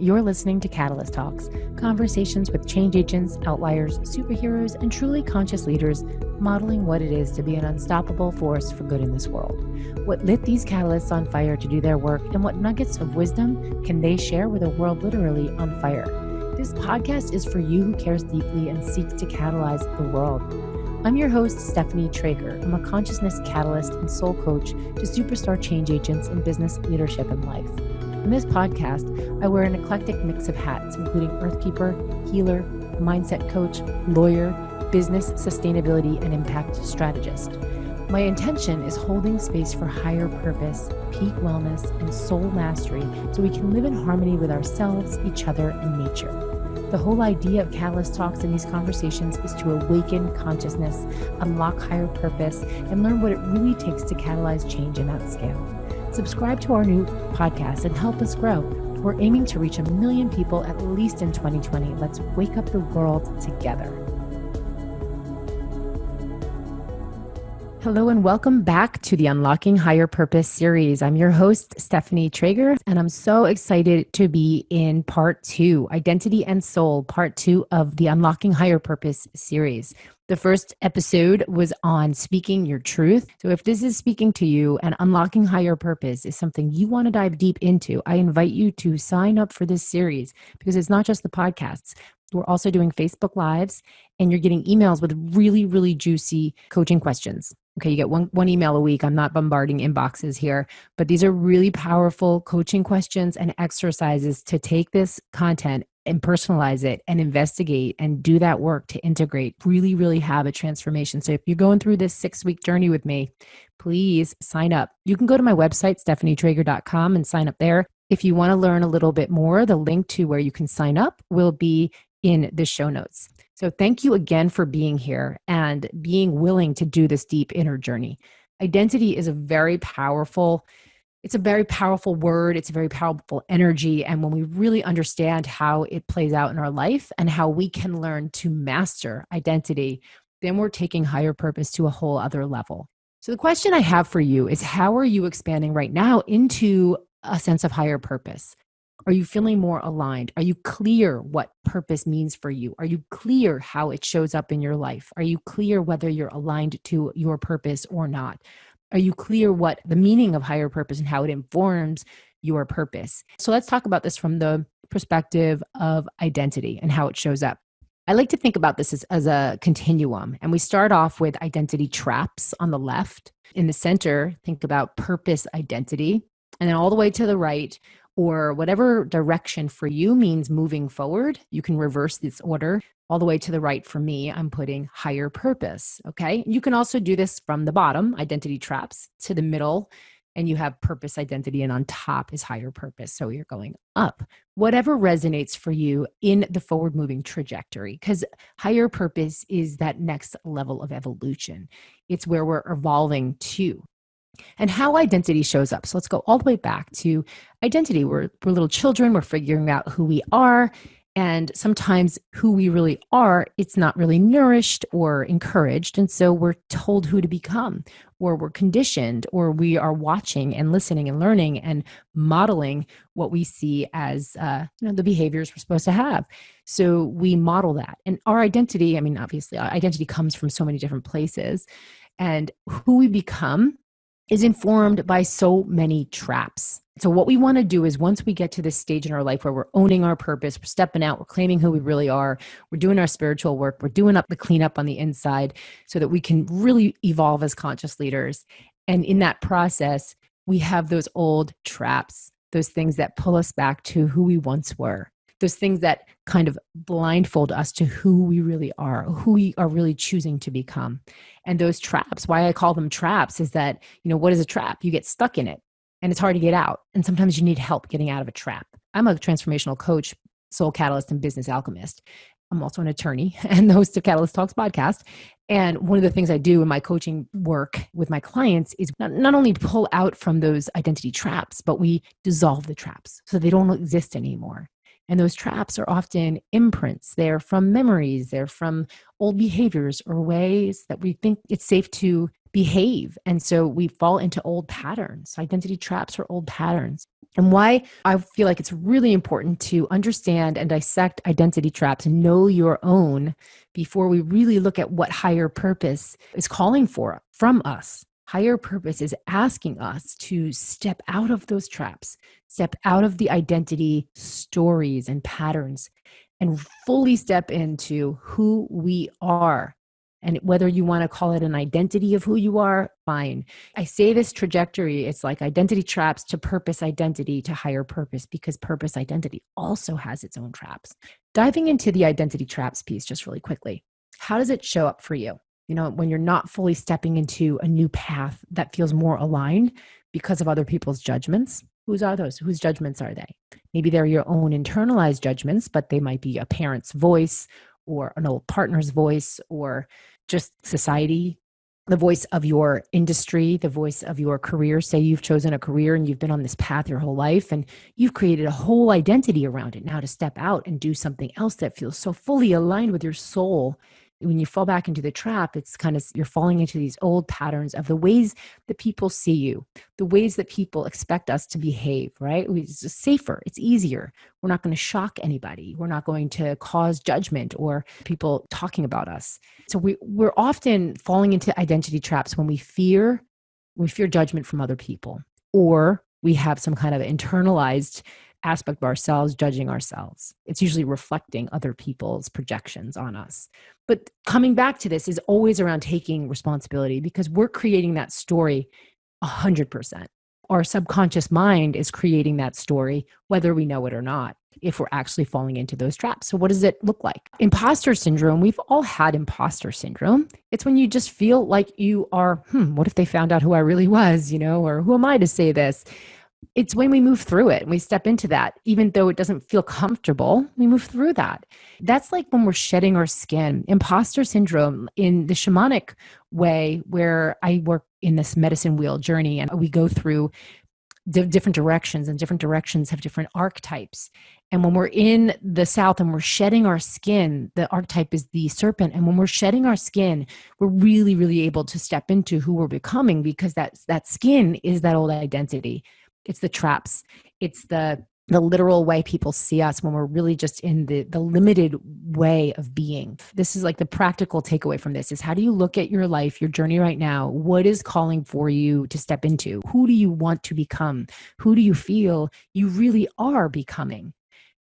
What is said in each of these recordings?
You're listening to Catalyst Talks, conversations with change agents, outliers, superheroes, and truly conscious leaders modeling what it is to be an unstoppable force for good in this world. What lit these catalysts on fire to do their work, and what nuggets of wisdom can they share with a world literally on fire? This podcast is for you who cares deeply and seeks to catalyze the world. I'm your host, Stephanie Trager. I'm a consciousness catalyst and soul coach to superstar change agents in business, leadership, and life. In this podcast, I wear an eclectic mix of hats, including earthkeeper, healer, mindset coach, lawyer, business, sustainability, and impact strategist. My intention is holding space for higher purpose, peak wellness, and soul mastery so we can live in harmony with ourselves, each other, and nature. The whole idea of Catalyst Talks in these conversations is to awaken consciousness, unlock higher purpose, and learn what it really takes to catalyze change in that scale. Subscribe to our new podcast and help us grow. We're aiming to reach 1 million people at least in 2020. Let's wake up the world together. Hello and welcome back to the Unlocking Higher Purpose series. I'm your host, Stephanie Trager, and I'm so excited to be in part 2, Identity and Soul, part 2 of the Unlocking Higher Purpose series. The first episode was on speaking your truth. So if this is speaking to you and unlocking higher purpose is something you want to dive deep into, I invite you to sign up for this series because it's not just the podcasts. We're also doing Facebook Lives and you're getting emails with really, really juicy coaching questions. Okay, you get one email a week. I'm not bombarding inboxes here, but these are really powerful coaching questions and exercises to take this content and personalize it and investigate and do that work to integrate, really have a transformation. So if you're going through this 6-week journey with me, please sign up. You can go to my website, stephanietrager.com, and sign up there. If you want to learn a little bit more, the link to where you can sign up will be in the show notes. So thank you again for being here and being willing to do this deep inner journey. Identity is a very powerful word. It's a very powerful energy. And when we really understand how it plays out in our life and how we can learn to master identity, then we're taking higher purpose to a whole other level. So the question I have for you is, how are you expanding right now into a sense of higher purpose? Are you feeling more aligned? Are you clear what purpose means for you? Are you clear how it shows up in your life? Are you clear whether you're aligned to your purpose or not? Are you clear what the meaning of higher purpose and how it informs your purpose? So let's talk about this from the perspective of identity and how it shows up. I like to think about this as a continuum. And we start off with identity traps on the left. In the center, think about purpose identity. And then all the way to the right, or whatever direction for you means moving forward, you can reverse this order. All the way to the right for me, I'm putting higher purpose, okay? You can also do this from the bottom, identity traps, to the middle, and you have purpose identity, and on top is higher purpose. So you're going up. Whatever resonates for you in the forward moving trajectory, because higher purpose is that next level of evolution. It's where we're evolving to. And how identity shows up. So let's go all the way back to identity. We're little children. We're figuring out who we are. And sometimes who we really are, it's not really nourished or encouraged. And so we're told who to become, or we're conditioned, or we are watching and listening and learning and modeling what we see as the behaviors we're supposed to have. So we model that. And our identity, obviously, our identity comes from so many different places. And who we become is informed by so many traps. So what we want to do is, once we get to this stage in our life where we're owning our purpose, we're stepping out, we're claiming who we really are, we're doing our spiritual work, we're doing up the cleanup on the inside so that we can really evolve as conscious leaders. And in that process, we have those old traps, those things that pull us back to who we once were, those things that kind of blindfold us to who we really are, who we are really choosing to become. And those traps, why I call them traps, is that, what is a trap? You get stuck in it and it's hard to get out. And sometimes you need help getting out of a trap. I'm a transformational coach, soul catalyst, and business alchemist. I'm also an attorney and the host of Catalyst Talks podcast. And one of the things I do in my coaching work with my clients is not only pull out from those identity traps, but we dissolve the traps so they don't exist anymore. And those traps are often imprints. They're from memories. They're from old behaviors or ways that we think it's safe to behave. And so we fall into old patterns. Identity traps are old patterns. And why I feel like it's really important to understand and dissect identity traps and know your own before we really look at what higher purpose is calling for from us. Higher purpose is asking us to step out of those traps, step out of the identity stories and patterns, and fully step into who we are. And whether you want to call it an identity of who you are, fine. I say this trajectory, it's like identity traps to purpose identity to higher purpose, because purpose identity also has its own traps. Diving into the identity traps piece just really quickly, how does it show up for you? You know, when you're not fully stepping into a new path that feels more aligned because of other people's judgments. Whose are those? Whose judgments are they? Maybe they're your own internalized judgments, but they might be a parent's voice or an old partner's voice or just society, the voice of your industry, the voice of your career. Say you've chosen a career and you've been on this path your whole life and you've created a whole identity around it. Now to step out and do something else that feels so fully aligned with your soul. When you fall back into the trap, it's kind of, you're falling into these old patterns of the ways that people see you, the ways that people expect us to behave, right? It's just safer. It's easier. We're not going to shock anybody. We're not going to cause judgment or people talking about us. So we're often falling into identity traps when we fear judgment from other people, or we have some kind of internalized aspect of ourselves judging ourselves. It's usually reflecting other people's projections on us. But coming back to this is always around taking responsibility, because we're creating that story 100%. Our subconscious mind is creating that story, whether we know it or not, if we're actually falling into those traps. So what does it look like? Imposter syndrome, we've all had imposter syndrome. It's when you just feel like you are, what if they found out who I really was, or who am I to say this? It's when we move through it and we step into that, even though it doesn't feel comfortable, we move through that. That's like when we're shedding our skin. Imposter syndrome in the shamanic way, where I work in this medicine wheel journey and we go through different directions, and different directions have different archetypes. And when we're in the South and we're shedding our skin, the archetype is the serpent. And when we're shedding our skin, we're really, really able to step into who we're becoming, because that skin is that old identity. It's the traps. It's the literal way people see us when we're really just in the limited way of being. This is like the practical takeaway from this is, how do you look at your life, your journey right now? What is calling for you to step into? Who do you want to become? Who do you feel you really are becoming?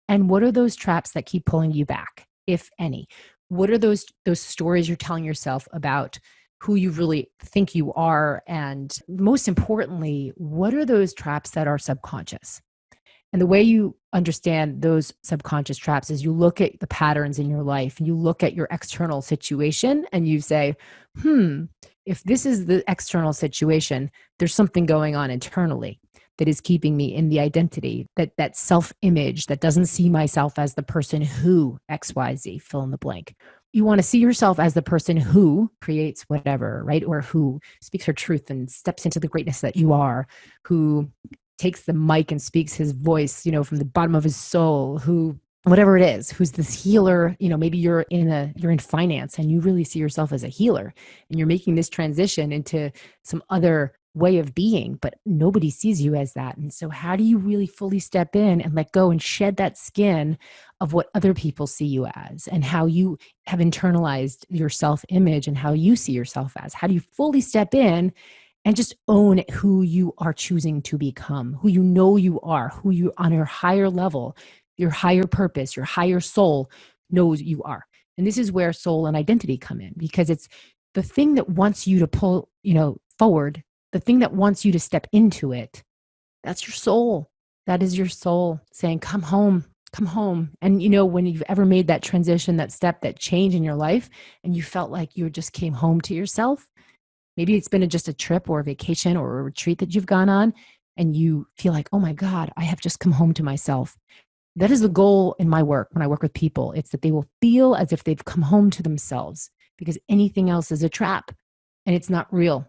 And what are those traps that keep pulling you back, if any? What are those stories you're telling yourself about who you really think you are? And most importantly, what are those traps that are subconscious? And the way you understand those subconscious traps is you look at the patterns in your life, and you look at your external situation and you say, if this is the external situation, there's something going on internally that is keeping me in the identity, that self-image that doesn't see myself as the person who XYZ, fill in the blank. You want to see yourself as the person who creates whatever, right? Or who speaks her truth and steps into the greatness that you are, who takes the mic and speaks his voice, from the bottom of his soul, who, whatever it is, who's this healer. Maybe you're in finance and you really see yourself as a healer, and you're making this transition into some other way of being, but nobody sees you as that. And so how do you really fully step in and let go and shed that skin of what other people see you as, and how you have internalized your self-image and how you see yourself as? How do you fully step in and just own who you are choosing to become, who you know you are, who you on your higher level, your higher purpose, your higher soul knows you are? And this is where soul and identity come in, because it's the thing that wants you to pull, forward, the thing that wants you to step into it. That's your soul. That is your soul saying, come home, come home. And when you've ever made that transition, that step, that change in your life, and you felt like you just came home to yourself, maybe it's been just a trip or a vacation or a retreat that you've gone on, and you feel like, oh my God, I have just come home to myself. That is the goal in my work. When I work with people, it's that they will feel as if they've come home to themselves, because anything else is a trap and it's not real.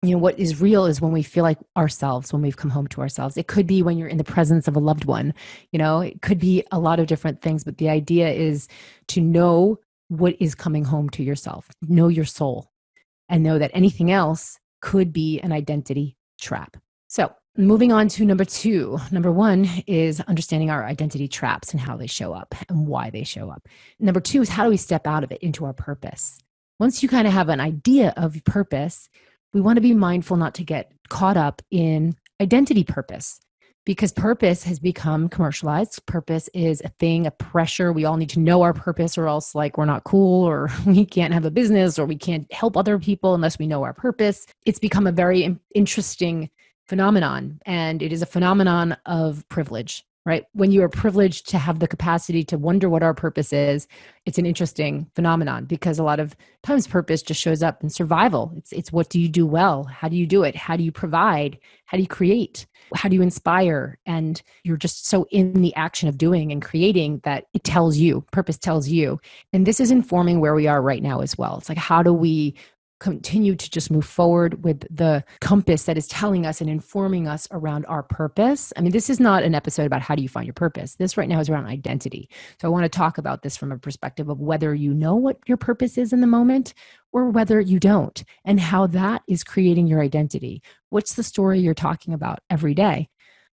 What is real is when we feel like ourselves, when we've come home to ourselves. It could be when you're in the presence of a loved one, it could be a lot of different things, but the idea is to know what is coming home to yourself, know your soul. and know that anything else could be an identity trap. So moving on to number 2. Number 1 is understanding our identity traps and how they show up and why they show up. Number 2 is how do we step out of it into our purpose? Once you kind of have an idea of purpose, we want to be mindful not to get caught up in identity purpose, because purpose has become commercialized. Purpose is a thing, a pressure. We all need to know our purpose, or else like we're not cool, or we can't have a business, or we can't help other people unless we know our purpose. It's become a very interesting phenomenon, and it is a phenomenon of privilege, right? When you are privileged to have the capacity to wonder what our purpose is, it's an interesting phenomenon, because a lot of times purpose just shows up in survival. It's what do you do well? How do you do it? How do you provide? How do you create? How do you inspire? And you're just so in the action of doing and creating that it tells you, purpose tells you. And this is informing where we are right now as well. It's like, how do we continue to just move forward with the compass that is telling us and informing us around our purpose? I mean, this is not an episode about how do you find your purpose. This right now is around identity. So I want to talk about this from a perspective of whether you know what your purpose is in the moment or whether you don't, and how that is creating your identity. What's the story you're talking about every day?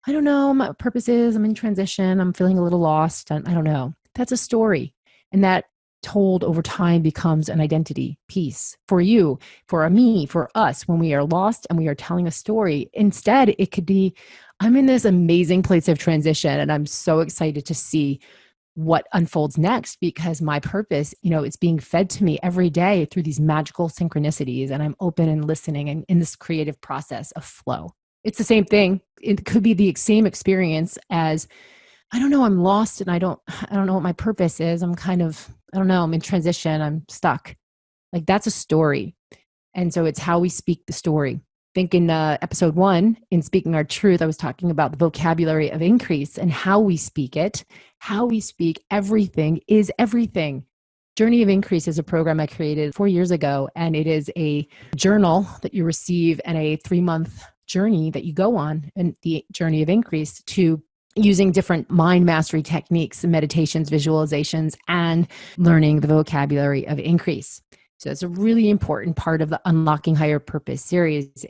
I don't know. My purpose is I'm in transition. I'm feeling a little lost. I don't know. That's a story. And that told over time becomes an identity piece for you, for me, for us, when we are lost and we are telling a story. Instead, it could be, I'm in this amazing place of transition and I'm so excited to see what unfolds next, because my purpose, it's being fed to me every day through these magical synchronicities, and I'm open and listening and in this creative process of flow. It's the same thing. It could be the same experience as, I don't know, I'm lost and I don't know what my purpose is. I don't know, I'm in transition, I'm stuck. Like, that's a story. And so it's how we speak the story. I think in episode 1, in Speaking Our Truth, I was talking about the vocabulary of increase and how we speak it. How we speak everything is everything. Journey of Increase is a program I created 4 years ago, and it is a journal that you receive and a 3-month journey that you go on, and the Journey of Increase, to using different mind mastery techniques, meditations, visualizations, and learning the vocabulary of increase. So it's a really important part of the Unlocking Higher Purpose series.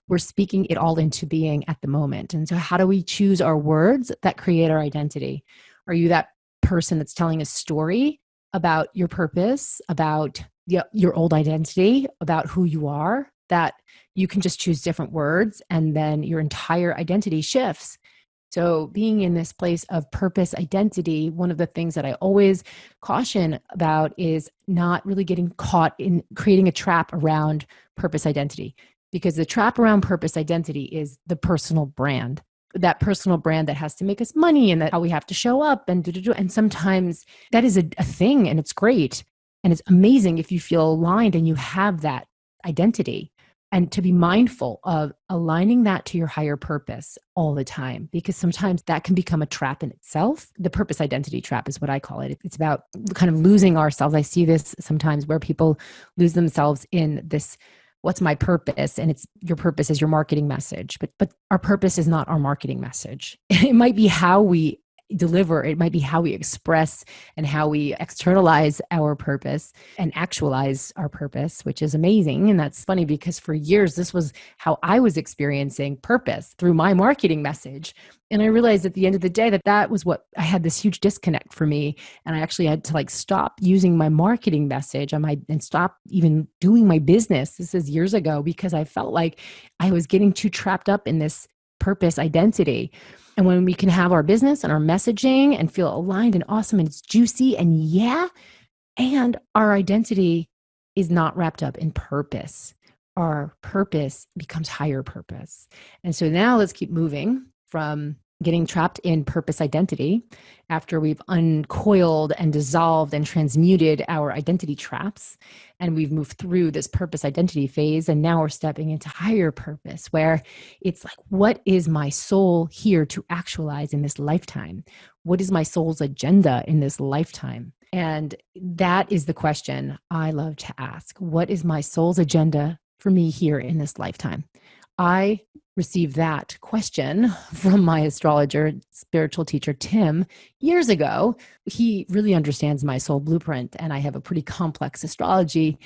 We're speaking it all into being at the moment. And so how do we choose our words that create our identity? Are you that person that's telling a story about your purpose, about your old identity, about who you are, that you can just choose different words and then your entire identity shifts? So being in this place of purpose identity, one of the things that I always caution about is not really getting caught in creating a trap around purpose identity, because the trap around purpose identity is the personal brand, that personal brand that has to make us money and that how we have to show up and sometimes that is a thing, and it's great and it's amazing if you feel aligned and you have that identity. And to be mindful of aligning that to your higher purpose all the time, because sometimes that can become a trap in itself. The purpose identity trap is what I call it. It's about kind of losing ourselves. I see this sometimes where people lose themselves in this, what's my purpose? And it's your purpose is your marketing message, but our purpose is not our marketing message. It might be how we deliver, it might be how we express and how we externalize our purpose and actualize our purpose, which is amazing. And that's funny because for years, this was how I was experiencing purpose, through my marketing message. And I realized at the end of the day that was what I had, this huge disconnect for me. And I actually had to stop using my marketing message and stop even doing my business. This is years ago, because I felt like I was getting too trapped up in this purpose identity. And when we can have our business and our messaging and feel aligned and awesome and it's juicy and our identity is not wrapped up in purpose, our purpose becomes higher purpose. And so now let's keep moving from getting trapped in purpose identity after we've uncoiled and dissolved and transmuted our identity traps. And we've moved through this purpose identity phase. And now we're stepping into higher purpose, where it's like, what is my soul here to actualize in this lifetime? What is my soul's agenda in this lifetime? And that is the question I love to ask. What is my soul's agenda for me here in this lifetime? I received that question from my astrologer, spiritual teacher, Tim, years ago. He really understands my soul blueprint, and I have a pretty complex astrology.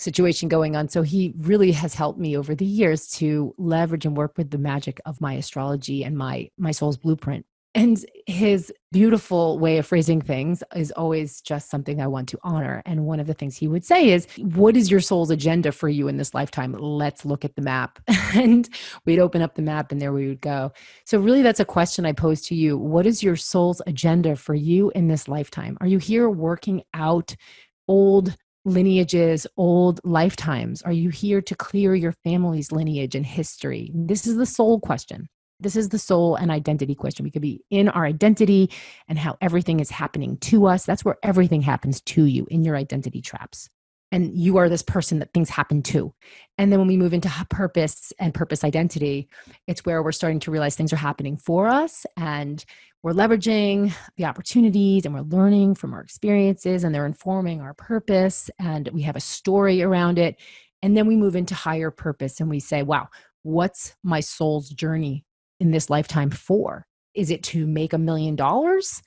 situation going on. So he really has helped me over the years to leverage and work with the magic of my astrology and my soul's blueprint. And his beautiful way of phrasing things is always just something I want to honor. And one of the things he would say is, what is your soul's agenda for you in this lifetime? Let's look at the map. And we'd open up the map and there we would go. So really that's a question I pose to you. What is your soul's agenda for you in this lifetime? Are you here working out old lineages, old lifetimes? Are you here to clear your family's lineage and history? This is the soul question. This is the soul and identity question. We could be in our identity and how everything is happening to us. That's where everything happens to you, in your identity traps. And you are this person that things happen to. And then when we move into purpose and purpose identity, it's where we're starting to realize things are happening for us, and we're leveraging the opportunities, and we're learning from our experiences, and they're informing our purpose, and we have a story around it. And then we move into higher purpose and we say, wow, what's my soul's journey in this lifetime for? Is it to make $1 million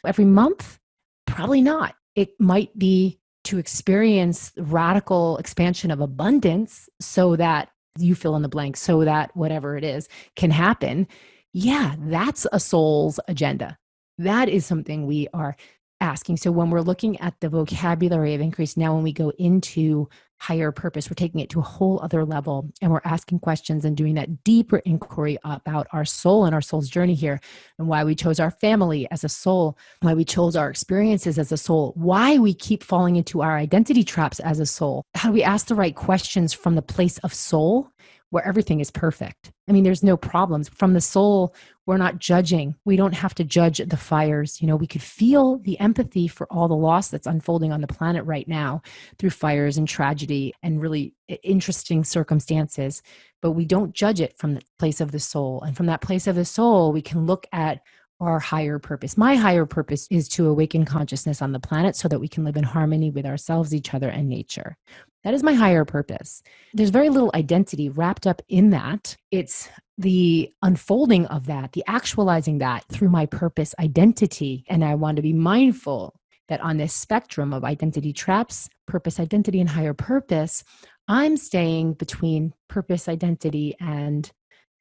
every month? Probably not. It might be to experience radical expansion of abundance so that you fill in the blank, so that whatever it is can happen. Yeah, that's a soul's agenda. That is something we are asking. So when we're looking at the vocabulary of increase, now when we go into higher purpose, we're taking it to a whole other level, and we're asking questions and doing that deeper inquiry about our soul and our soul's journey here, and why we chose our family as a soul, why we chose our experiences as a soul, why we keep falling into our identity traps as a soul. How do we ask the right questions from the place of soul, where everything is perfect? I mean, there's no problems. From the soul, we're not judging. We don't have to judge the fires. We could feel the empathy for all the loss that's unfolding on the planet right now through fires and tragedy and really interesting circumstances, but we don't judge it from the place of the soul. And from that place of the soul, we can look at our higher purpose. My higher purpose is to awaken consciousness on the planet so that we can live in harmony with ourselves, each other, and nature. That is my higher purpose. There's very little identity wrapped up in that. It's the unfolding of that, the actualizing that through my purpose identity. And I want to be mindful that on this spectrum of identity traps, purpose identity, and higher purpose, I'm staying between purpose identity and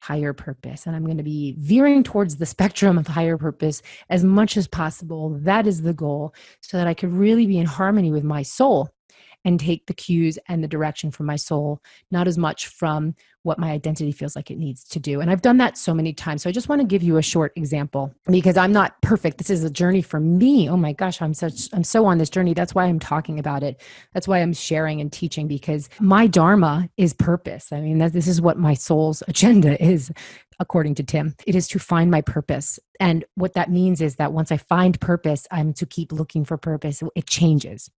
higher purpose. And I'm going to be veering towards the spectrum of higher purpose as much as possible. That is the goal, so that I could really be in harmony with my soul and take the cues and the direction from my soul, not as much from what my identity feels like it needs to do. And I've done that so many times. So I just want to give you a short example, because I'm not perfect. This is a journey for me. Oh my gosh, I'm so on this journey. That's why I'm talking about it. That's why I'm sharing and teaching, because my dharma is purpose. I mean, this is what my soul's agenda is, according to Tim. It is to find my purpose. And what that means is that once I find purpose, I'm to keep looking for purpose. It changes.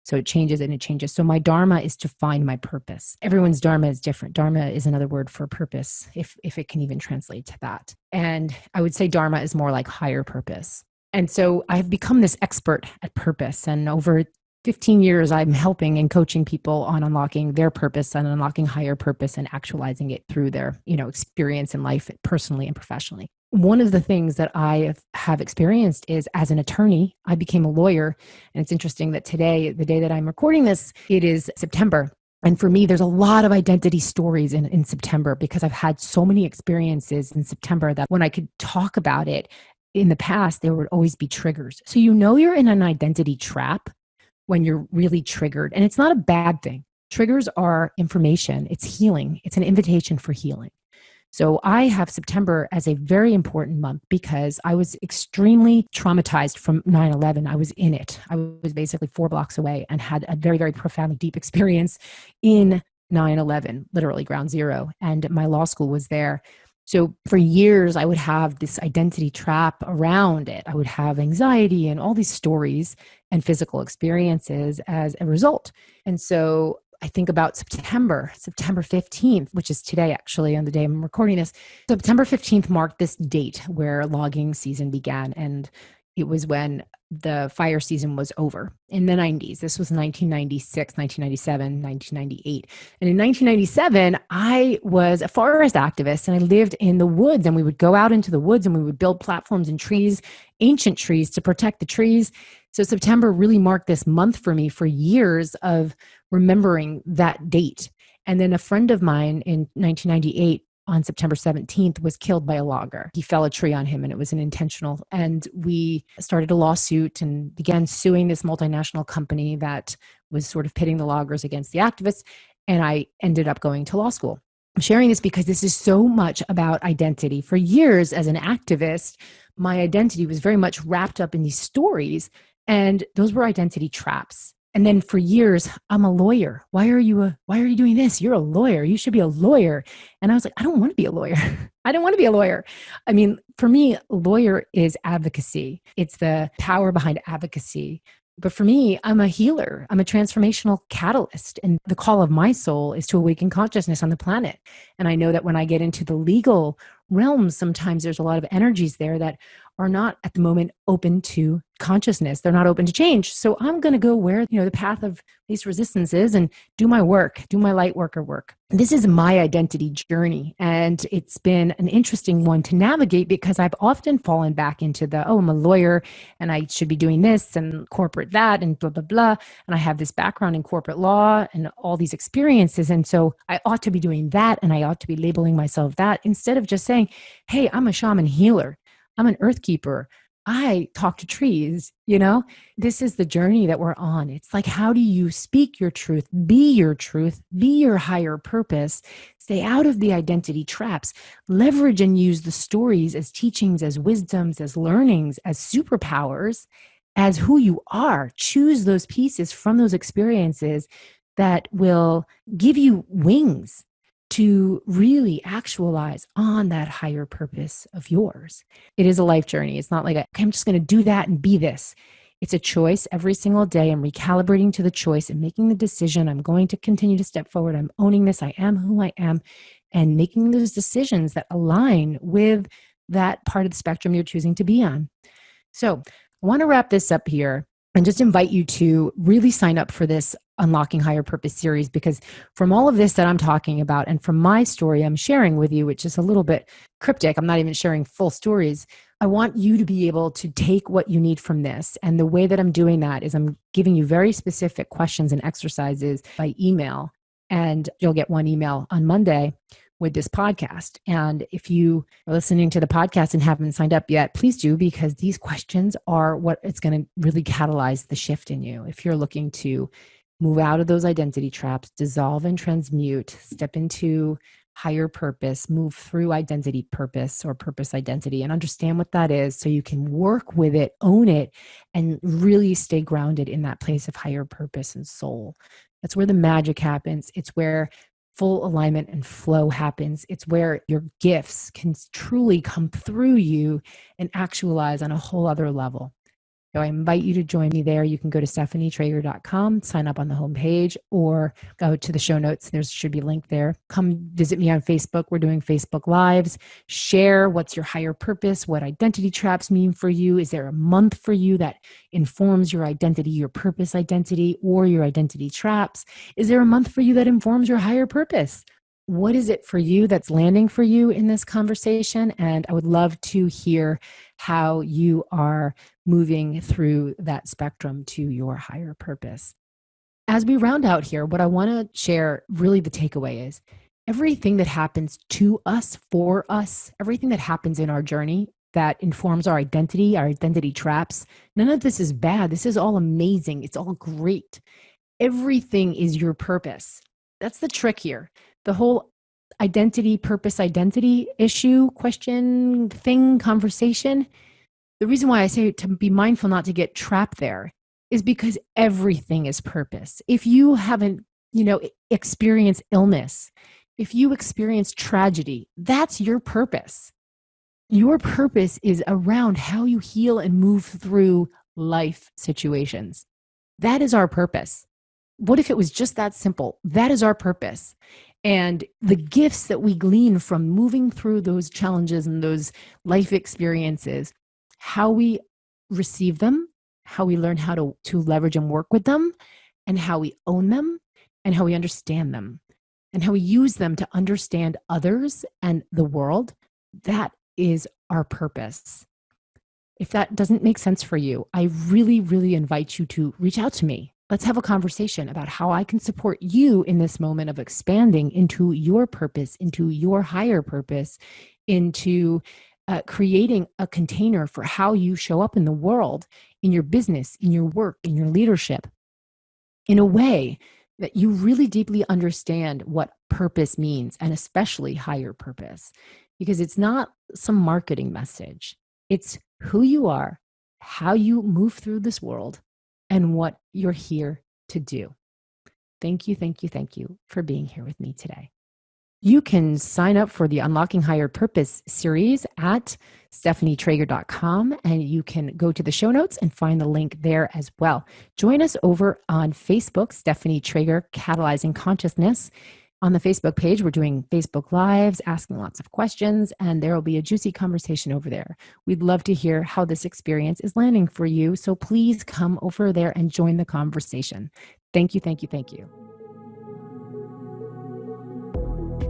So it changes and it changes. So my dharma is to find my purpose. Everyone's dharma is different. Dharma is another word for purpose, if it can even translate to that. And I would say dharma is more like higher purpose. And so I've become this expert at purpose. And over 15 years, I'm helping and coaching people on unlocking their purpose and unlocking higher purpose and actualizing it through their, experience in life, personally and professionally. One of the things that I have experienced is, as an attorney, I became a lawyer. And it's interesting that today, the day that I'm recording this, it is September. And for me, there's a lot of identity stories in September, because I've had so many experiences in September that when I could talk about it in the past, there would always be triggers. So you're in an identity trap when you're really triggered. And it's not a bad thing. Triggers are information. It's healing. It's an invitation for healing. So I have September as a very important month, because I was extremely traumatized from 9/11. I was in it. I was basically 4 blocks away and had a very, very profoundly deep experience in 9/11, literally ground zero. And my law school was there. So for years, I would have this identity trap around it. I would have anxiety and all these stories and physical experiences as a result. And so I think about September 15th, which is today, actually, on the day I'm recording this. September 15th marked this date where logging season began. And It was when the fire season was over in the 90s. This was 1996, 1997, 1998. And in 1997, I was a forest activist and I lived in the woods, and we would go out into the woods and we would build platforms and trees, ancient trees, to protect the trees. So September really marked this month for me for years of remembering that date. And then a friend of mine in 1998 on September 17th was killed by a logger. He fell a tree on him and it was an intentional. And we started a lawsuit and began suing this multinational company that was sort of pitting the loggers against the activists. And I ended up going to law school. I'm sharing this because this is so much about identity. For years as an activist, my identity was very much wrapped up in these stories, and those were identity traps. And then for years, I'm a lawyer. Why are you doing this? You're a lawyer. You should be a lawyer. And I was like, I don't want to be a lawyer. I don't want to be a lawyer. I mean, for me, a lawyer is advocacy. It's the power behind advocacy. But for me, I'm a healer. I'm a transformational catalyst. And the call of my soul is to awaken consciousness on the planet. And I know that when I get into the legal realms, sometimes there's a lot of energies there that are not at the moment open to consciousness. They're not open to change. So I'm going to go where, the path of least resistance is and do my work, do my light worker work. This is my identity journey. And it's been an interesting one to navigate because I've often fallen back into I'm a lawyer and I should be doing this and corporate that and blah, blah, blah. And I have this background in corporate law and all these experiences. And so I ought to be doing that and I ought to be labeling myself that instead of just saying, hey, I'm a shaman healer. I'm an earth keeper. I talk to trees, This is the journey that we're on. It's like, how do you speak your truth, be your higher purpose, stay out of the identity traps, leverage and use the stories as teachings, as wisdoms, as learnings, as superpowers, as who you are. Choose those pieces from those experiences that will give you wings to really actualize on that higher purpose of yours. It is a life journey. It's not like, okay, I'm just going to do that and be this. It's a choice every single day. I'm recalibrating to the choice and making the decision. I'm going to continue to step forward. I'm owning this. I am who I am, and making those decisions that align with that part of the spectrum you're choosing to be on. So I want to wrap this up here and just invite you to really sign up for this Unlocking Higher Purpose series, because from all of this that I'm talking about and from my story I'm sharing with you, which is a little bit cryptic, I'm not even sharing full stories, I want you to be able to take what you need from this. And the way that I'm doing that is I'm giving you very specific questions and exercises by email, and you'll get one email on Monday with this podcast. And if you are listening to the podcast and haven't signed up yet, please do, because these questions are what it's going to really catalyze the shift in you. If you're looking to move out of those identity traps, dissolve and transmute, step into higher purpose, move through identity purpose or purpose identity, and understand what that is so you can work with it, own it, and really stay grounded in that place of higher purpose and soul. That's where the magic happens. It's where full alignment and flow happens. It's where your gifts can truly come through you and actualize on a whole other level. So I invite you to join me there. You can go to stephanietrager.com, sign up on the homepage, or go to the show notes. There should be a link there. Come visit me on Facebook. We're doing Facebook Lives. Share what's your higher purpose, what identity traps mean for you. Is there a month for you that informs your identity, your purpose identity, or your identity traps? Is there a month for you that informs your higher purpose? What is it for you that's landing for you in this conversation? And I would love to hear how you are moving through that spectrum to your higher purpose. As we round out here, what I want to share, really the takeaway is everything that happens to us, for us, everything that happens in our journey that informs our identity traps, none of this is bad. This is all amazing. It's all great. Everything is your purpose. That's the trick here. The whole purpose identity issue, question, thing, conversation. The reason why I say to be mindful not to get trapped there is because everything is purpose. If you haven't, experienced illness, if you experience tragedy, that's your purpose. Your purpose is around how you heal and move through life situations. That is our purpose. What if it was just that simple? That is our purpose. And the gifts that we glean from moving through those challenges and those life experiences, how we receive them, how we learn how to leverage and work with them, and how we own them, and how we understand them, and how we use them to understand others and the world. That is our purpose. If that doesn't make sense for you, I really, really invite you to reach out to me. Let's have a conversation about how I can support you in this moment of expanding into your purpose, into your higher purpose, into creating a container for how you show up in the world, in your business, in your work, in your leadership, in a way that you really deeply understand what purpose means, and especially higher purpose, because it's not some marketing message. It's who you are, how you move through this world, and what you're here to do. Thank you, thank you, thank you for being here with me today. You can sign up for the Unlocking Higher Purpose series at stephanietrager.com, and you can go to the show notes and find the link there as well. Join us over on Facebook, Stephanie Trager, Catalyzing Consciousness. On the Facebook page, we're doing Facebook Lives, asking lots of questions, and there will be a juicy conversation over there. We'd love to hear how this experience is landing for you, so please come over there and join the conversation. Thank you, thank you, thank you.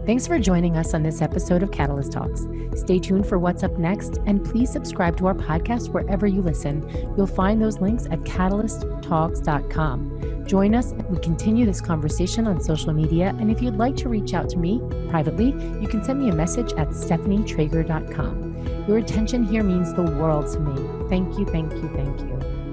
Thanks for joining us on this episode of Catalyst Talks. Stay tuned for what's up next, and please subscribe to our podcast wherever you listen. You'll find those links at catalysttalks.com. Join us. We continue this conversation on social media, and if you'd like to reach out to me privately, you can send me a message at stephanietrager.com. Your attention here means the world to me. Thank you, thank you, thank you.